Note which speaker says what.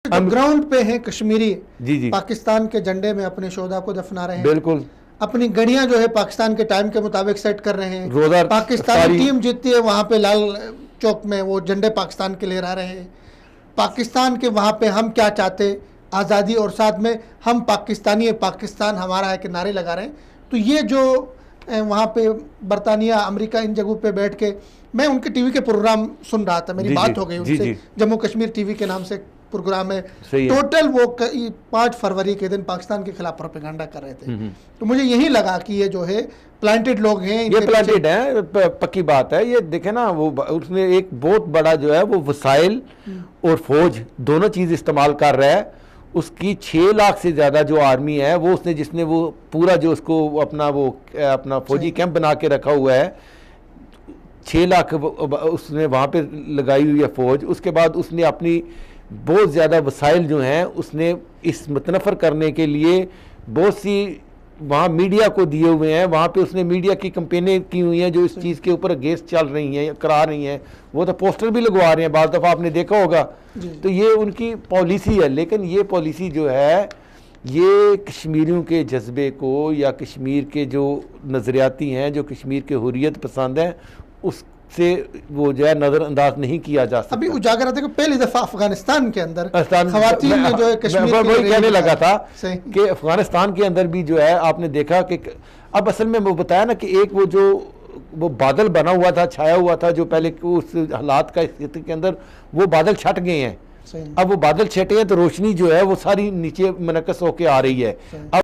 Speaker 1: तो ग्राउंड पे हैं कश्मीरी,
Speaker 2: जी
Speaker 1: पाकिस्तान के झंडे में अपने शोधा को दफना रहे हैं,
Speaker 2: बिल्कुल,
Speaker 1: अपनी गड़ियां जो है पाकिस्तान के टाइम के मुताबिक सेट कर रहे हैं।
Speaker 2: रोज़ा
Speaker 1: पाकिस्तानी टीम जीतती है, वहां पे लाल चौक में वो झंडे पाकिस्तान के लहरा रहे हैं। पाकिस्तान के वहां पे हम क्या चाहते, आज़ादी, और साथ में हम पाकिस्तानी है, पाकिस्तान हमारा है के नारे लगा रहे हैं। तो ये जो वहाँ पे बरतानिया, अमेरिका, इन जगहों पे बैठ के मैं उनके टीवी के प्रोग्राम सुन रहा था, मेरी बात हो गई उनसे। जम्मू कश्मीर टीवी के नाम से प्रोग्राम है, टोटल वो 5 फरवरी के दिन पाकिस्तान के खिलाफ प्रोपेगेंडा कर रहे थे। तो मुझे यही लगा कि ये जो है प्लांटेड लोग हैं,
Speaker 2: ये प्लांटेड है, पक्की बात है। ये देखे ना, वो उसने एक बहुत बड़ा जो है वो वसाइल और फौज दोनों चीज़ इस्तेमाल कर रहा है। उसकी 6 लाख से ज़्यादा जो आर्मी है वो उसने, जिसने वो पूरा जो उसको अपना फौजी कैंप बना के रखा हुआ है, 6 लाख उसने वहाँ पे लगाई हुई है फौज। उसके बाद उसने अपनी बहुत ज़्यादा वसाइल जो हैं उसने इस मुतनफ़र करने के लिए बहुत सी वहाँ मीडिया को दिए हुए हैं। वहाँ पे उसने मीडिया की कंपेनें की हुई हैं जो इस चीज़ के ऊपर अगेंस्ट चल रही हैं, करा रही हैं। वो तो पोस्टर भी लगवा रहे हैं, बाज़ दफ़ा आपने देखा होगा। तो ये उनकी पॉलिसी है, लेकिन ये पॉलिसी जो है ये कश्मीरियों के जज्बे को या कश्मीर के जो नज़रियाती हैं, जो कश्मीर के हुर्रियत पसंद हैं, उससे वो जो है नज़रअंदाज नहीं किया जा सकता।
Speaker 1: अभी उजागर है कि पहली दफ़ा अफगानिस्तान के अंदर ख़वातीन ने जो है कश्मीर
Speaker 2: के वही कहने लगा था कि अफगानिस्तान के अंदर भी जो है आपने देखा कि अब असल में वो बताया ना कि एक वो बादल बना हुआ था, छाया हुआ था, जो पहले उस हालात का स्थिति के अंदर वो बादल छट गए हैं। अब वो बादल छटे हैं तो रोशनी जो है वो सारी नीचे मुनक्कस होके आ रही है। अब